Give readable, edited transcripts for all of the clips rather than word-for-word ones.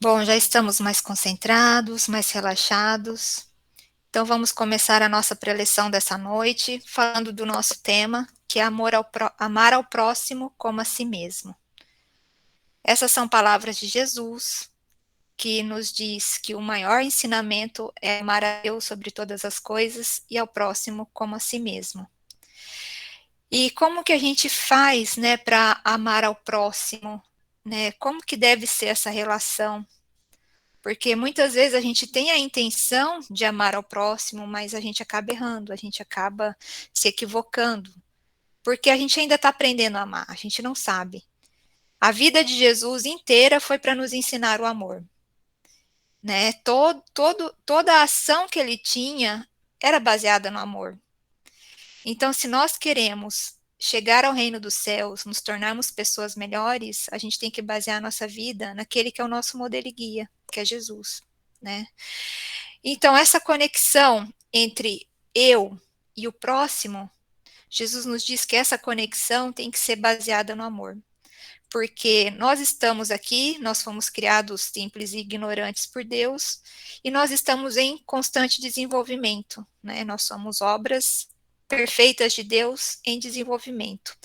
Bom, já estamos mais concentrados, mais relaxados. Então vamos começar a nossa preleção dessa noite, falando do nosso tema, que é amar ao próximo como a si mesmo. Essas são palavras de Jesus, que nos diz que o maior ensinamento é amar a Deus sobre todas as coisas e ao próximo como a si mesmo. E como que a gente faz, né, para amar ao próximo, né? Como que deve ser essa relação? Porque muitas vezes a gente tem a intenção de amar ao próximo, mas a gente acaba errando, a gente acaba se equivocando, porque a gente ainda está aprendendo a amar, a gente não sabe. A vida de Jesus inteira foi para nos ensinar o amor, né? Toda a ação que ele tinha era baseada no amor. Então, se nós queremos chegar ao reino dos céus, nos tornarmos pessoas melhores, a gente tem que basear a nossa vida naquele que é o nosso modelo e guia, que é Jesus, né? Então, essa conexão entre eu e o próximo, Jesus nos diz que essa conexão tem que ser baseada no amor. Porque nós estamos aqui, nós fomos criados simples e ignorantes por Deus, e nós estamos em constante desenvolvimento, né? Nós somos obras perfeitas de Deus em desenvolvimento.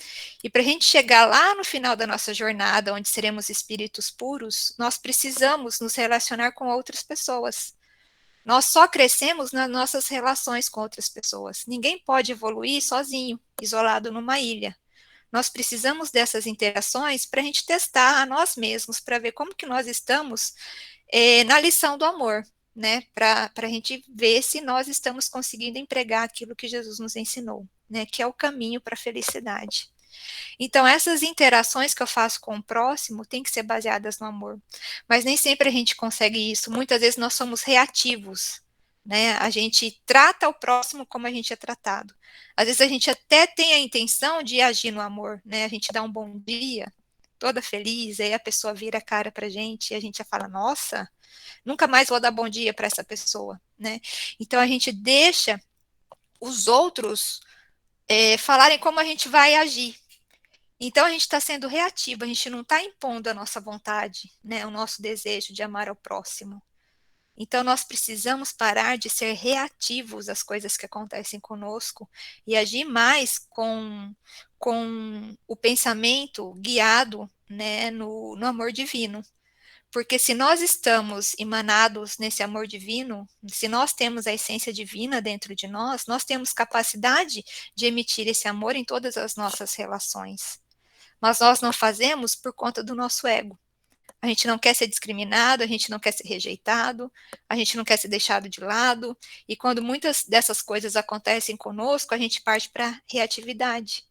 E para a gente chegar lá no final da nossa jornada, onde seremos espíritos puros, nós precisamos nos relacionar com outras pessoas. Nós só crescemos nas nossas relações com outras pessoas. Ninguém pode evoluir sozinho, isolado numa ilha. Nós precisamos dessas interações para a gente testar a nós mesmos, para ver como que nós estamos na lição do amor, né? Para a gente ver se nós estamos conseguindo empregar aquilo que Jesus nos ensinou, né? Que é o caminho para a felicidade. Então, essas interações que eu faço com o próximo têm que ser baseadas no amor. Mas nem sempre a gente consegue isso. Muitas vezes nós somos reativos, né? A gente trata o próximo como a gente é tratado. Às vezes a gente até tem a intenção de agir no amor, né? A gente dá um bom dia, toda feliz, aí a pessoa vira a cara pra gente e a gente já fala, nossa, nunca mais vou dar bom dia para essa pessoa, né? Então a gente deixa os outros falarem como a gente vai agir. Então a gente está sendo reativo, a gente não está impondo a nossa vontade, né, o nosso desejo de amar ao próximo. Então nós precisamos parar de ser reativos às coisas que acontecem conosco e agir mais com o pensamento guiado, né, no amor divino. Porque se nós estamos emanados nesse amor divino, se nós temos a essência divina dentro de nós, nós temos capacidade de emitir esse amor em todas as nossas relações. Mas nós não fazemos por conta do nosso ego. A gente não quer ser discriminado, a gente não quer ser rejeitado, a gente não quer ser deixado de lado, e quando muitas dessas coisas acontecem conosco, a gente parte para a reatividade.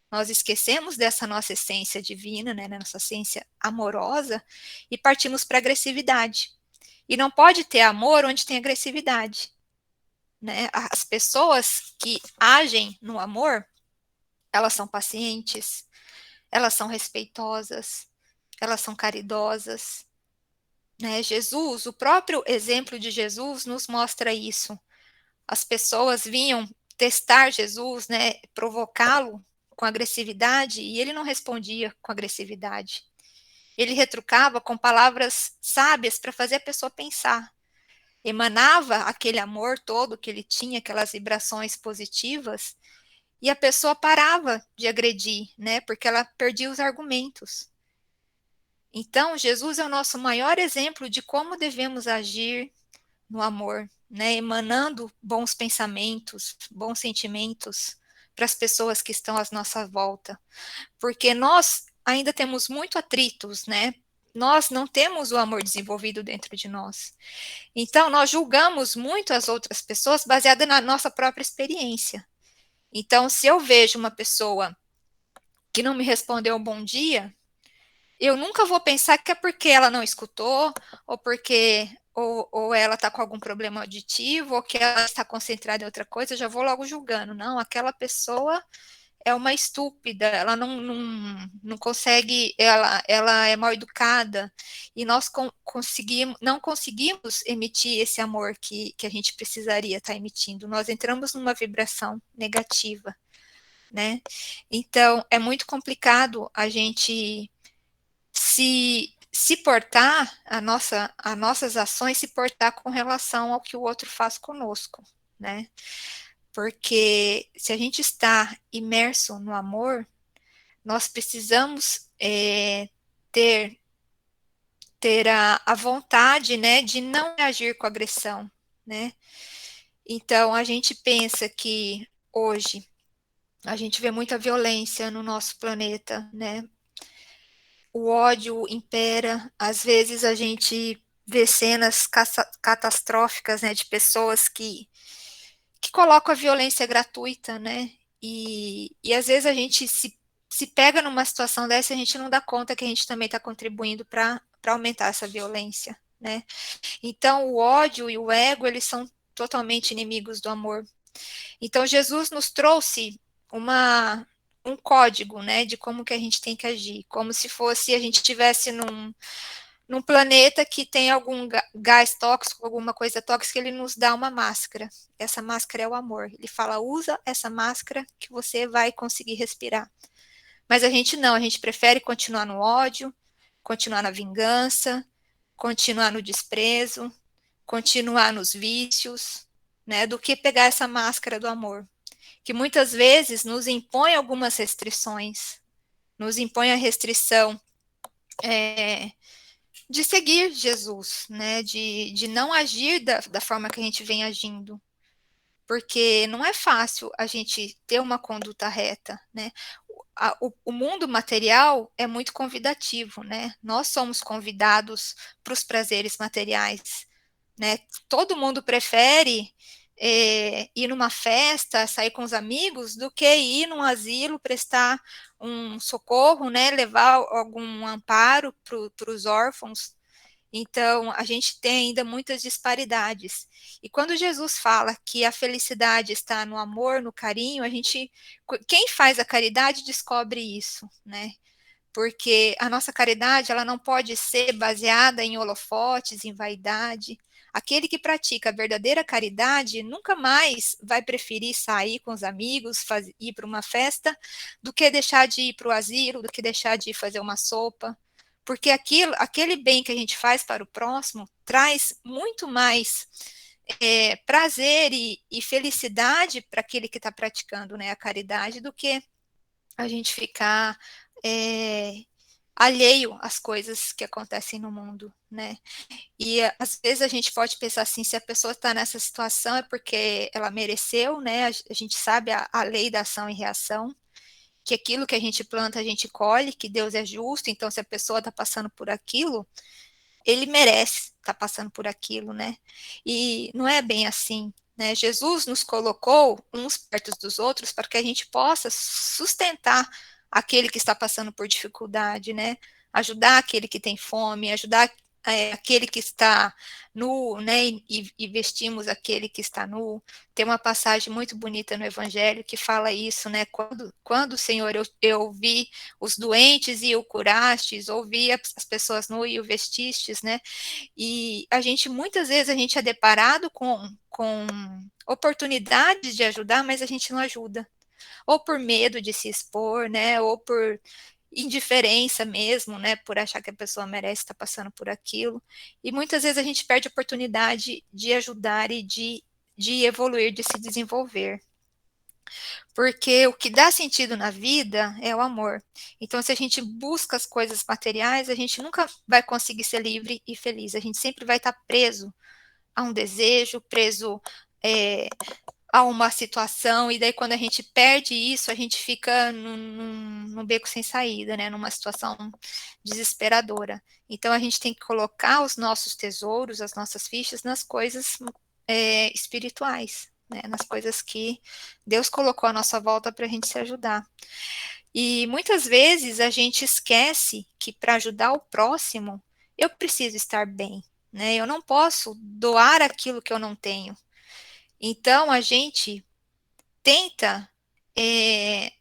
Nós esquecemos dessa nossa essência divina, né, nossa essência amorosa, e partimos para a agressividade. E não pode ter amor onde tem agressividade, né? As pessoas que agem no amor, elas são pacientes, elas são respeitosas, elas são caridosas, né? Jesus, o próprio exemplo de Jesus nos mostra isso. As pessoas vinham testar Jesus, né, provocá-lo com agressividade e ele não respondia com agressividade. Ele retrucava com palavras sábias para fazer a pessoa pensar. Emanava aquele amor todo que ele tinha, aquelas vibrações positivas, e a pessoa parava de agredir, né, porque ela perdia os argumentos. Então, Jesus é o nosso maior exemplo de como devemos agir no amor, né? Emanando bons pensamentos, bons sentimentos para as pessoas que estão à nossa volta. Porque nós ainda temos muito atritos, né? Nós não temos o amor desenvolvido dentro de nós. Então, nós julgamos muito as outras pessoas baseada na nossa própria experiência. Então, se eu vejo uma pessoa que não me respondeu um bom dia, eu nunca vou pensar que é porque ela não escutou, ou porque ou ela está com algum problema auditivo, ou que ela está concentrada em outra coisa, eu já vou logo julgando. Não, aquela pessoa é uma estúpida, ela não consegue, ela é mal educada, e nós não conseguimos emitir esse amor que a gente precisaria estar emitindo. Nós entramos numa vibração negativa, né? Então, é muito complicado a gente se se portar, as nossas ações se portar com relação ao que o outro faz conosco, né? Porque se a gente está imerso no amor, nós precisamos ter, ter a vontade, né, de não agir com agressão, né? Então, a gente pensa que hoje a gente vê muita violência no nosso planeta, né? O ódio impera, às vezes a gente vê cenas catastróficas, né, de pessoas que colocam a violência gratuita, né? E às vezes a gente se pega numa situação dessa, a gente não dá conta que a gente também está contribuindo para aumentar essa violência, né? Então, o ódio e o ego, eles são totalmente inimigos do amor. Então, Jesus nos trouxe um código, né, de como que a gente tem que agir, como se fosse a gente estivesse num planeta que tem algum gás tóxico, alguma coisa tóxica, ele nos dá uma máscara. Essa máscara é o amor. Ele fala, usa essa máscara que você vai conseguir respirar. Mas a gente não, a gente prefere continuar no ódio, continuar na vingança, continuar no desprezo, continuar nos vícios, né, do que pegar essa máscara do amor, que muitas vezes nos impõe algumas restrições, nos impõe a restrição de seguir Jesus, né, de não agir da forma que a gente vem agindo, porque não é fácil a gente ter uma conduta reta, né? O mundo material é muito convidativo, né? Nós somos convidados para os prazeres materiais, né? Todo mundo prefere ir numa festa, sair com os amigos, do que ir num asilo, prestar um socorro, né? Levar algum amparo para os órfãos. Então, a gente tem ainda muitas disparidades. E quando Jesus fala que a felicidade está no amor, no carinho, quem faz a caridade descobre isso, né? Porque a nossa caridade, ela não pode ser baseada em holofotes, em vaidade. Aquele que pratica a verdadeira caridade nunca mais vai preferir sair com os amigos, ir para uma festa, do que deixar de ir para o asilo, do que deixar de ir fazer uma sopa. Porque aquele bem que a gente faz para o próximo traz muito mais prazer e felicidade para aquele que está praticando, né, a caridade, do que a gente ficar é, alheio às coisas que acontecem no mundo, né? E às vezes a gente pode pensar assim, se a pessoa está nessa situação é porque ela mereceu, né? A gente sabe a lei da ação e reação, que aquilo que a gente planta a gente colhe, que Deus é justo, então se a pessoa está passando por aquilo, ele merece estar passando por aquilo, né? E não é bem assim, né? Jesus nos colocou uns perto dos outros para que a gente possa sustentar aquele que está passando por dificuldade, né? Ajudar aquele que tem fome, ajudar aquele que está nu, né? E vestimos aquele que está nu. Tem uma passagem muito bonita no Evangelho que fala isso, né? Quando Senhor, eu vi os doentes e o curastes, ouvi as pessoas nuas e o vestistes, né? E muitas vezes a gente é deparado com oportunidades de ajudar, mas a gente não ajuda. Ou por medo de se expor, né? Ou por indiferença mesmo, né? Por achar que a pessoa merece estar passando por aquilo. E muitas vezes a gente perde a oportunidade de ajudar e de evoluir, de se desenvolver. Porque o que dá sentido na vida é o amor. Então, se a gente busca as coisas materiais, a gente nunca vai conseguir ser livre e feliz. A gente sempre vai estar preso a um desejo, preso a uma situação, e daí quando a gente perde isso, a gente fica num beco sem saída, né? Numa situação desesperadora. Então, a gente tem que colocar os nossos tesouros, as nossas fichas nas coisas espirituais, né? Nas coisas que Deus colocou à nossa volta para a gente se ajudar. E muitas vezes a gente esquece que para ajudar o próximo, eu preciso estar bem, né? Eu não posso doar aquilo que eu não tenho. Então, a gente tenta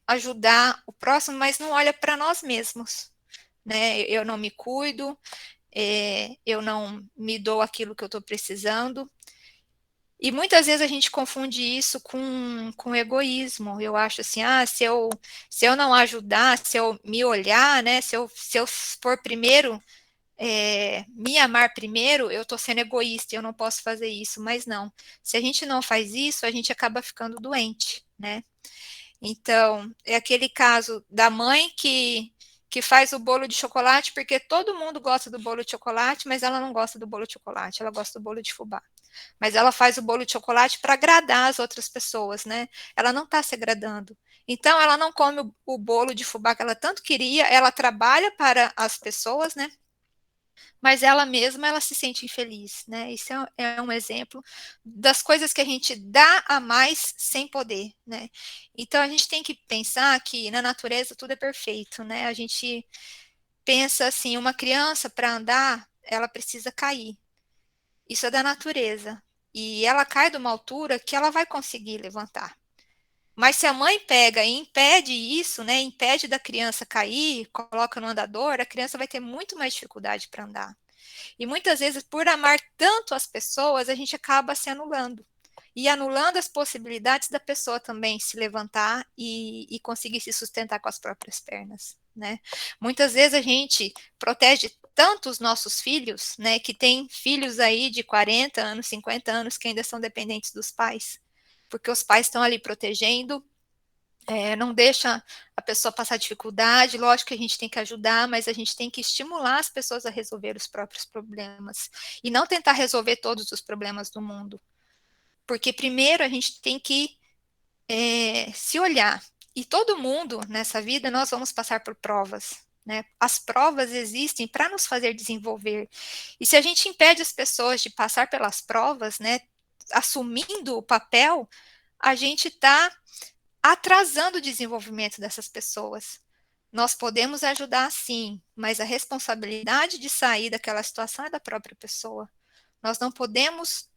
ajudar o próximo, mas não olha para nós mesmos, né? Eu não me cuido, eu não me dou aquilo que eu estou precisando. E muitas vezes a gente confunde isso com egoísmo. Eu acho assim, se eu não ajudar, se eu me olhar, né? Se eu for primeiro me amar primeiro, eu estou sendo egoísta, eu não posso fazer isso, mas não. Se a gente não faz isso, a gente acaba ficando doente, né? Então, é aquele caso da mãe que faz o bolo de chocolate porque todo mundo gosta do bolo de chocolate, mas ela não gosta do bolo de chocolate, ela gosta do bolo de fubá. Mas ela faz o bolo de chocolate para agradar as outras pessoas, né? Ela não está se agradando. Então, ela não come o bolo de fubá que ela tanto queria, ela trabalha para as pessoas, né? Mas ela mesma, ela se sente infeliz, né? Isso é um exemplo das coisas que a gente dá a mais sem poder, né? Então, a gente tem que pensar que na natureza tudo é perfeito, né? A gente pensa assim, uma criança para andar, ela precisa cair. Isso é da natureza. E ela cai de uma altura que ela vai conseguir levantar. Mas se a mãe pega e impede isso, né, impede da criança cair, coloca no andador, a criança vai ter muito mais dificuldade para andar. E muitas vezes, por amar tanto as pessoas, a gente acaba se anulando. E anulando as possibilidades da pessoa também se levantar e conseguir se sustentar com as próprias pernas, né? Muitas vezes a gente protege tanto os nossos filhos, né, que tem filhos aí de 40 anos, 50 anos que ainda são dependentes dos pais, porque os pais estão ali protegendo, não deixa a pessoa passar dificuldade. Lógico que a gente tem que ajudar, mas a gente tem que estimular as pessoas a resolver os próprios problemas e não tentar resolver todos os problemas do mundo, porque primeiro a gente tem que se olhar. E todo mundo nessa vida nós vamos passar por provas, né? As provas existem para nos fazer desenvolver. E se a gente impede as pessoas de passar pelas provas, né, assumindo o papel, a gente está atrasando o desenvolvimento dessas pessoas. Nós podemos ajudar sim, mas a responsabilidade de sair daquela situação é da própria pessoa. Nós não podemos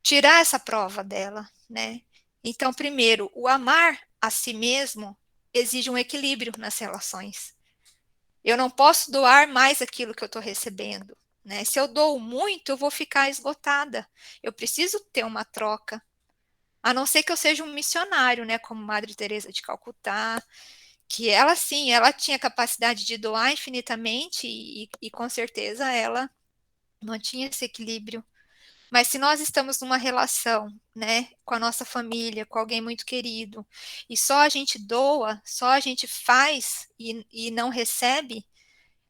tirar essa prova dela, né? Então, primeiro, o amar a si mesmo exige um equilíbrio nas relações. Eu não posso doar mais aquilo que eu estou recebendo, né? Se eu dou muito, eu vou ficar esgotada. Eu preciso ter uma troca. A não ser que eu seja um missionário, né? Como Madre Teresa de Calcutá, que ela sim, ela tinha capacidade de doar infinitamente e com certeza ela mantinha esse equilíbrio. Mas se nós estamos numa relação, né, com a nossa família, com alguém muito querido, e só a gente doa, só a gente faz e não recebe,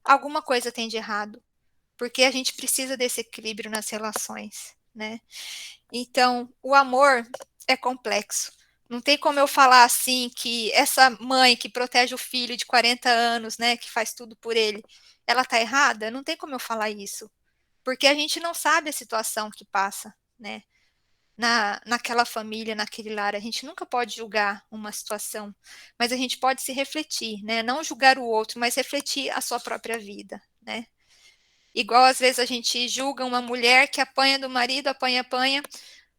alguma coisa tem de errado, porque a gente precisa desse equilíbrio nas relações, né? Então, o amor é complexo. Não tem como eu falar assim que essa mãe que protege o filho de 40 anos, né, que faz tudo por ele, ela tá errada? Não tem como eu falar isso, porque a gente não sabe a situação que passa, né? Naquela família, naquele lar, a gente nunca pode julgar uma situação, mas a gente pode se refletir, né? Não julgar o outro, mas refletir a sua própria vida, né? Igual às vezes a gente julga uma mulher que apanha do marido, apanha, apanha,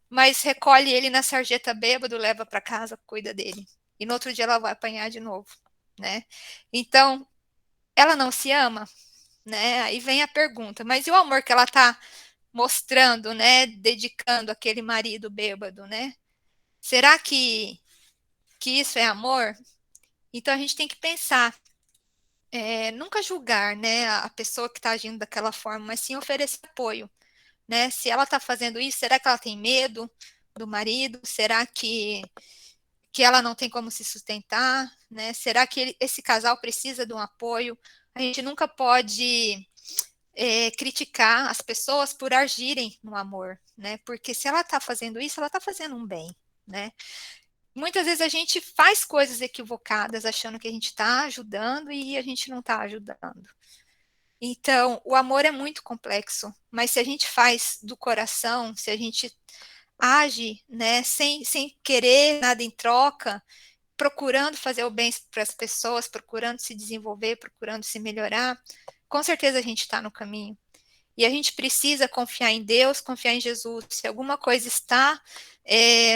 mas recolhe ele na sarjeta bêbado, leva para casa, cuida dele. E no outro dia ela vai apanhar de novo, né? Então, ela não se ama, né? Aí vem a pergunta, mas e o amor que ela está mostrando, né? Dedicando aquele marido bêbado, né? Será que isso é amor? Então a gente tem que pensar, nunca julgar, né, a pessoa que está agindo daquela forma, mas sim oferecer apoio, né? Se ela está fazendo isso, será que ela tem medo do marido? Será que ela não tem como se sustentar, né? Será que esse casal precisa de um apoio? A gente nunca pode criticar as pessoas por agirem no amor, né? Porque se ela está fazendo isso, ela está fazendo um bem, né? Muitas vezes a gente faz coisas equivocadas achando que a gente está ajudando e a gente não está ajudando. Então, o amor é muito complexo, mas se a gente faz do coração, se a gente age, né, sem querer nada em troca, procurando fazer o bem para as pessoas, procurando se desenvolver, procurando se melhorar, com certeza a gente está no caminho. E a gente precisa confiar em Deus, confiar em Jesus. Se alguma coisa está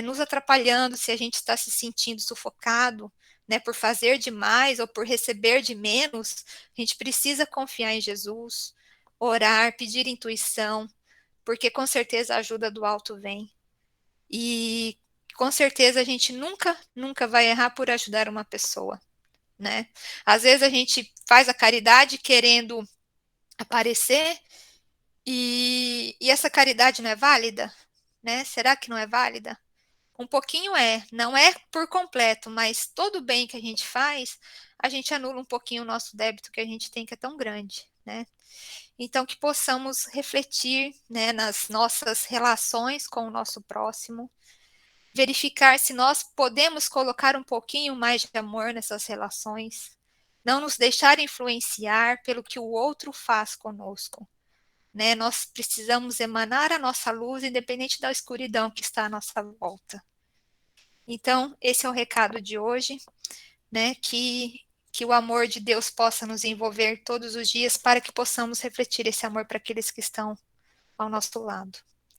nos atrapalhando, se a gente está se sentindo sufocado, né, por fazer demais ou por receber de menos, a gente precisa confiar em Jesus, orar, pedir intuição, porque com certeza a ajuda do alto vem. E com certeza a gente nunca, nunca vai errar por ajudar uma pessoa, né? Às vezes a gente faz a caridade querendo aparecer, e essa caridade não é válida, né? Será que não é válida? Um pouquinho é, não é por completo, mas todo bem que a gente faz, a gente anula um pouquinho o nosso débito que a gente tem, que é tão grande, né? Então, que possamos refletir, né, nas nossas relações com o nosso próximo, verificar se nós podemos colocar um pouquinho mais de amor nessas relações, não nos deixar influenciar pelo que o outro faz conosco, né? Nós precisamos emanar a nossa luz, independente da escuridão que está à nossa volta. Então, esse é o recado de hoje, né? Que o amor de Deus possa nos envolver todos os dias para que possamos refletir esse amor para aqueles que estão ao nosso lado.